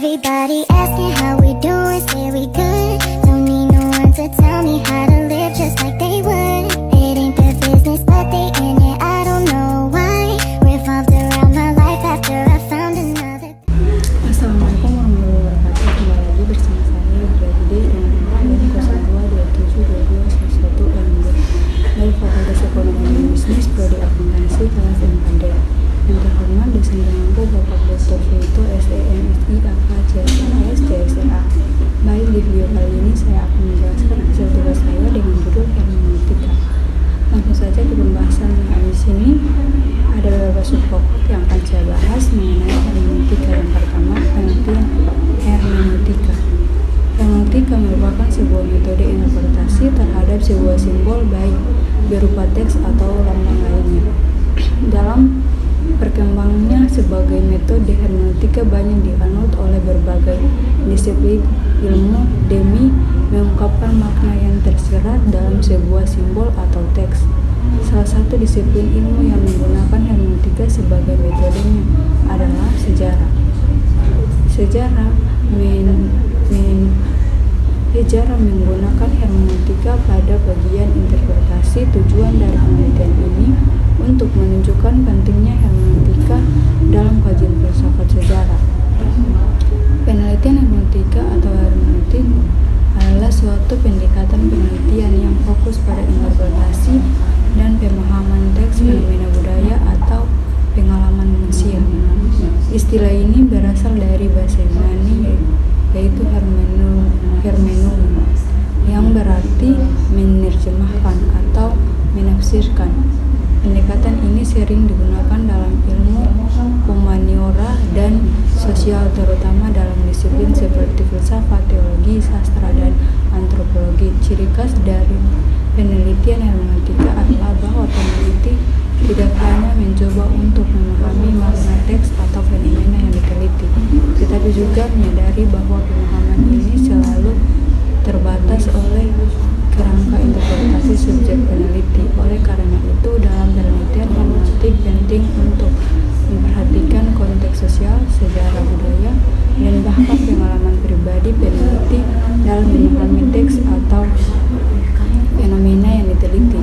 Everybody asking how we doing, say we good. Don't need no one to tell me how to live just like they would. It ain't their business, but they in it, I don't know why. Revolved around my life after I found another. Assalamualaikum warahmatullahi wabarakatuh. Kembali lagi bersama saya Brady dengan nomor 02272211 dari Fakultas Ekonomi dan Bisnis Prodi Akuntansi kelas M4D. Yang terhormat dosen pengampu Bapak Dr. Vito SEMSI AKCSAS CSA. Baik, di video kali ini saya akan menjelaskan hasil tugas saya dengan judul hermeneutika. Langsung saja ke pembahasan. Di sini ada beberapa subtopik yang akan saya bahas mengenai hermeneutika. Yang pertama, pengertian hermeneutika. Hermeneutika merupakan sebuah metode interpretasi terhadap sebuah simbol baik berupa teks atau lambang lainnya. Dalam perkembangannya sebagai metode hermeneutika banyak dianut oleh berbagai disiplin ilmu demi mengungkapkan makna yang tersirat dalam sebuah simbol atau teks. Salah satu disiplin ilmu yang menggunakan hermeneutika sebagai metodenya adalah sejarah. Sejarah menggunakan hermeneutika pada bagian interpretasi. Tujuan dari penelitian ini untuk menunjukkan pentingnya hermeneutika dalam kajian filsafat sejarah. Penelitian hermeneutika atau hermeneutik adalah suatu pendekatan penelitian yang fokus pada interpretasi dan pemahaman teks, fenomena budaya, atau pengalaman manusia. Istilah ini berasal dari bahasa Yunani, yaitu hermenum, yang berarti menerjemahkan atau menafsirkan. Pendekatan ini sering digunakan dalam ilmu humaniora dan sosial, terutama dalam disiplin seperti filsafat, teologi, sastra, dan antropologi. Ciri khas dari penelitian hermeneutika adalah bahwa peneliti tidak hanya mencoba untuk memahami makna teks atau fenomena yang diteliti, tetapi juga menyadari bahwa pemahaman ini selalu terbatas oleh kerangka interpretasi subjek peneliti. Oleh karena itu, dalam penelitian hermeneutik penting untuk memperhatikan konteks sosial, sejarah budaya, dan bahkan pengalaman pribadi peneliti dalam memahami teks atau fenomena yang diteliti.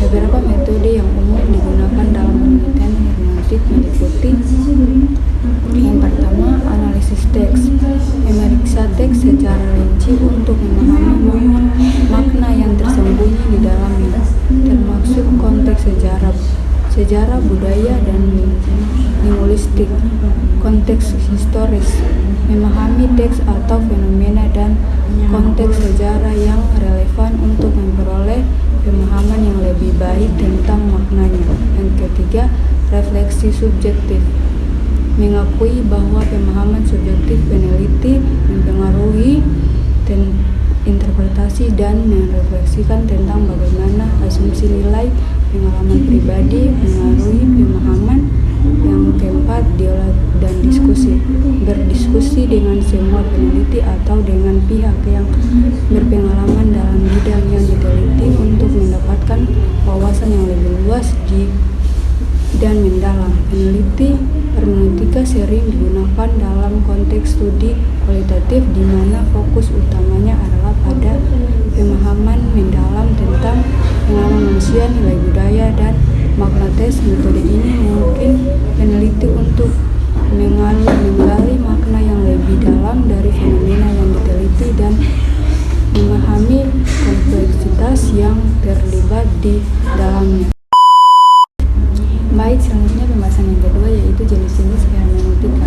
Beberapa metode yang umum digunakan dalam penelitian hermeneutik meliputi: yang pertama, analisis teks. Memeriksa teks secara rinci untuk memahami makna yang tersembunyi di dalamnya, termasuk konteks sejarah budaya, dan linguistik. Konteks historis, memahami teks atau fenomena dan konteks sejarah yang relevan untuk memperoleh pemahaman yang lebih baik tentang maknanya. Yang ketiga, refleksi subjektif, mengakui bahwa pemahaman subjektif peneliti mempengaruhi interpretasi dan merefleksikan tentang bagaimana asumsi nilai pengalaman pribadi mengaruhi pemahaman. Yang keempat, dialog dan diskusi, berdiskusi dengan semua peneliti atau dengan pihak yang berpengalaman dalam bidang yang diteliti untuk mendapatkan wawasan yang lebih luas dan mendalam. Peneliti hermeneutika sering digunakan dalam konteks studi kualitatif di mana fokus utamanya adalah pada pemahaman mendalam tentang pengalaman manusia, nilai budaya, dan makna teks. Metode ini mungkin peneliti untuk menggali makna yang lebih dalam dari fenomena yang diteliti dan memahami kompleksitas yang terlibat di dalamnya. Baik, selanjutnya pembahasan yang kedua, yaitu jenis-jenis hermeneutika.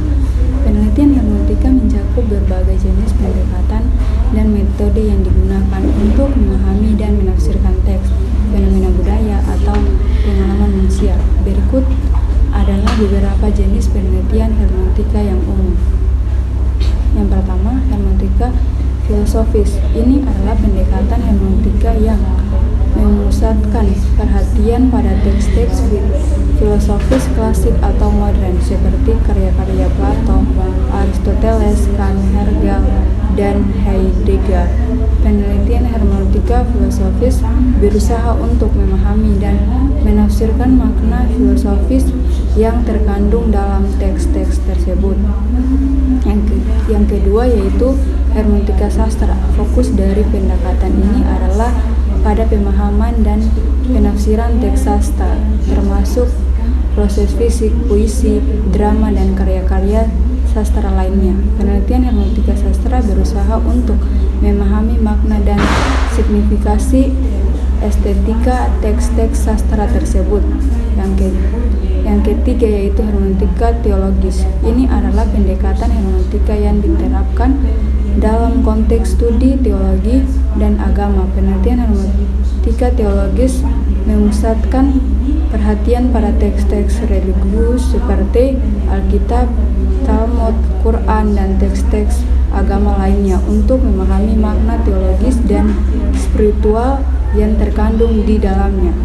Penelitian hermeneutika mencakup berbagai jenis pendekatan dan metode yang digunakan untuk memahami dan menafsirkan teks, fenomena budaya, atau pengalaman manusia. Berikut adalah beberapa jenis penelitian hermeneutika yang umum. Yang pertama, hermeneutika filosofis. Ini adalah pendekatan hermeneutika yang memusatkan perhatian pada teks-teks filosofis klasik atau modern seperti karya-karya Plato, Aristoteles, Kant, Hegel, dan Heidegger. Penelitian hermeneutika filosofis berusaha untuk memahami dan menafsirkan makna filosofis yang terkandung dalam teks-teks tersebut. Yang Yang kedua yaitu hermeneutika sastra. Fokus dari pendekatan ini adalah pada pemahaman dan penafsiran teks sastra, termasuk proses fisik, puisi, drama, dan karya-karya sastra lainnya. Penelitian hermeneutika sastra berusaha untuk memahami makna dan signifikasi estetika teks-teks sastra tersebut. Yang ketiga yaitu hermeneutika teologis. Ini adalah pendekatan hermeneutika yang diterapkan dalam konteks studi teologi dan agama. Penelitian hermeneutika teologis memusatkan perhatian pada teks-teks religius seperti Alkitab, Talmud, Quran, dan teks-teks agama lainnya untuk memahami makna teologis dan spiritual yang terkandung di dalamnya.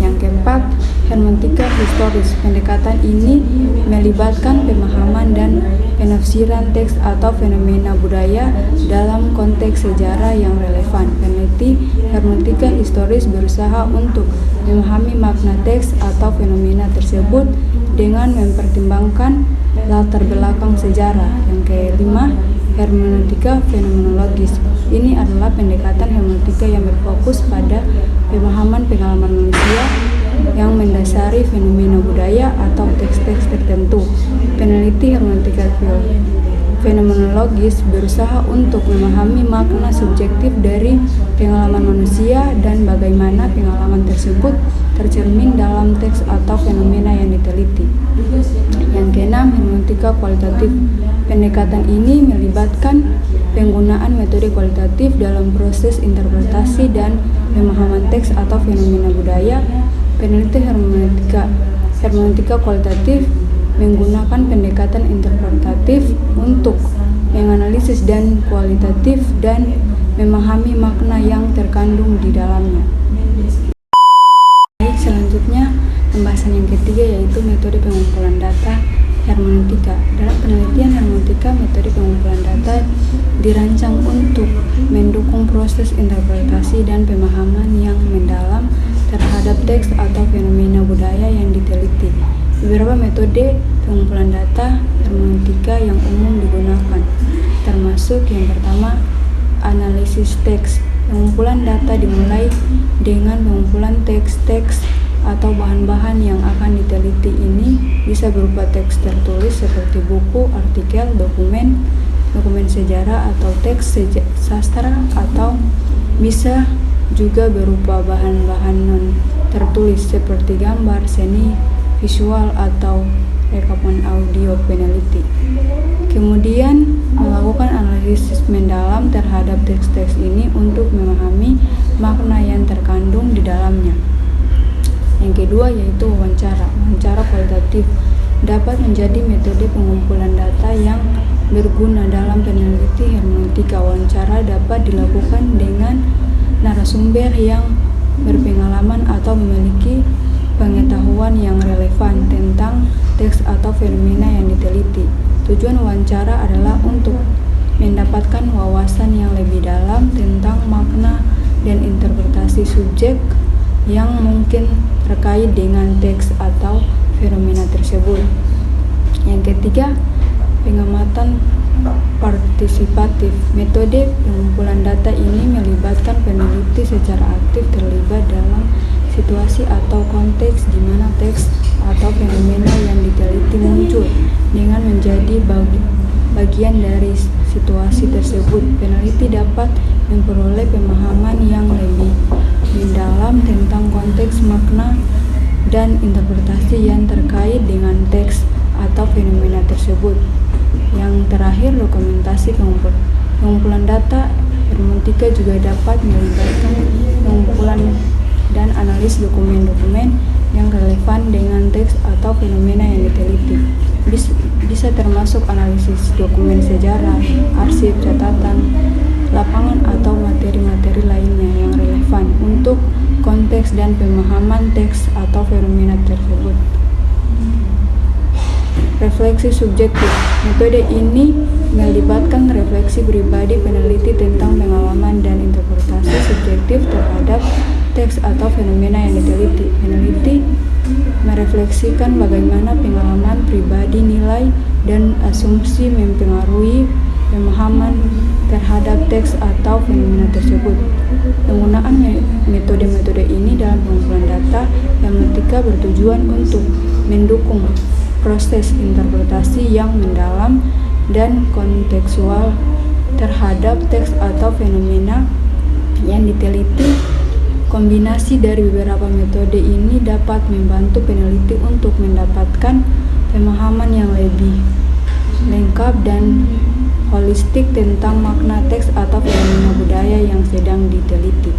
Yang keempat, hermeneutika historis. Pendekatan ini melibatkan pemahaman dan penafsiran teks atau fenomena budaya dalam konteks sejarah yang relevan. Peneliti hermeneutika historis berusaha untuk memahami makna teks atau fenomena tersebut dengan mempertimbangkan latar belakang sejarah. Yang kelima, hermeneutika fenomenologis. Ini adalah pendekatan hermeneutika yang berfokus pada pemahaman pengalaman manusia yang mendasari fenomena budaya atau teks-teks tertentu. Peneliti hermeneutika fenomenologis berusaha untuk memahami makna subjektif dari pengalaman manusia dan bagaimana pengalaman tersebut tercermin dalam teks atau fenomena yang diteliti. Yang keenam, hermeneutika kualitatif. Pendekatan ini melibatkan penggunaan metode kualitatif dalam proses interpretasi dan pemahaman teks atau fenomena budaya. Peneliti hermeneutika kualitatif menggunakan pendekatan interpretatif untuk menganalisis dan kualitatif dan memahami makna yang terkandung di dalamnya. Selanjutnya, pembahasan yang ketiga yaitu metode pengumpulan data hermeneutika. Dalam penelitian hermeneutika, metode pengumpulan data dirancang untuk mendukung proses interpretasi dan pemahaman yang mendalam terhadap teks atau fenomena budaya yang diteliti. Beberapa metode pengumpulan data hermeneutika yang umum digunakan, termasuk yang pertama, analisis teks. Pengumpulan data dimulai dengan pengumpulan teks-teks atau bahan-bahan yang akan diteliti. Ini bisa berupa teks tertulis seperti buku, artikel, dokumen sejarah atau teks sastra, atau bisa juga berupa bahan-bahan non tertulis seperti gambar, seni, visual, atau rekaman audio peneliti. Kemudian melakukan analisis mendalam terhadap teks-teks ini untuk memahami makna yang terkandung di dalamnya. Yang kedua yaitu wawancara. Wawancara kualitatif dapat menjadi metode pengumpulan data yang berguna dalam peneliti hermeneutika. Wawancara dapat dilakukan dengan narasumber yang berpengalaman atau memiliki pengetahuan yang relevan tentang teks atau fenomena yang diteliti. Tujuan wawancara adalah untuk mendapatkan wawasan yang lebih dalam tentang makna dan interpretasi subjek yang mungkin terkait dengan teks atau fenomena tersebut. Yang ketiga, pengamatan partisipatif. Metode pengumpulan data ini melibatkan peneliti secara aktif terlibat dalam situasi atau konteks di mana teks atau fenomena yang diteliti muncul dengan menjadi bagian dari situasi tersebut. Peneliti dapat memperoleh pemahaman yang lebih mendalam tentang konteks, makna, dan interpretasi yang terkait dengan teks atau fenomena tersebut. Yang terakhir, dokumentasi pengumpulan data hermeneutika juga dapat melibatkan pengumpulan dan analis dokumen-dokumen yang relevan dengan teks atau fenomena yang diteliti. Bisa termasuk analisis dokumen sejarah, arsip, catatan lapangan, atau materi-materi lainnya yang relevan untuk konteks dan pemahaman teks atau fenomena tersebut. Refleksi subjektif. Metode ini melibatkan refleksi pribadi peneliti tentang pengalaman dan interpretasi subjektif terhadap teks atau fenomena yang diteliti. Peneliti merefleksikan bagaimana pengalaman pribadi, nilai, dan asumsi mempengaruhi pemahaman terhadap teks atau fenomena tersebut. Penggunaan metode-metode ini dalam pengumpulan data hermeneutika bertujuan untuk mendukung proses interpretasi yang mendalam dan kontekstual terhadap teks atau fenomena yang diteliti. Kombinasi dari beberapa metode ini dapat membantu peneliti untuk mendapatkan pemahaman yang lebih lengkap dan holistik tentang makna teks atau fenomena budaya yang sedang diteliti.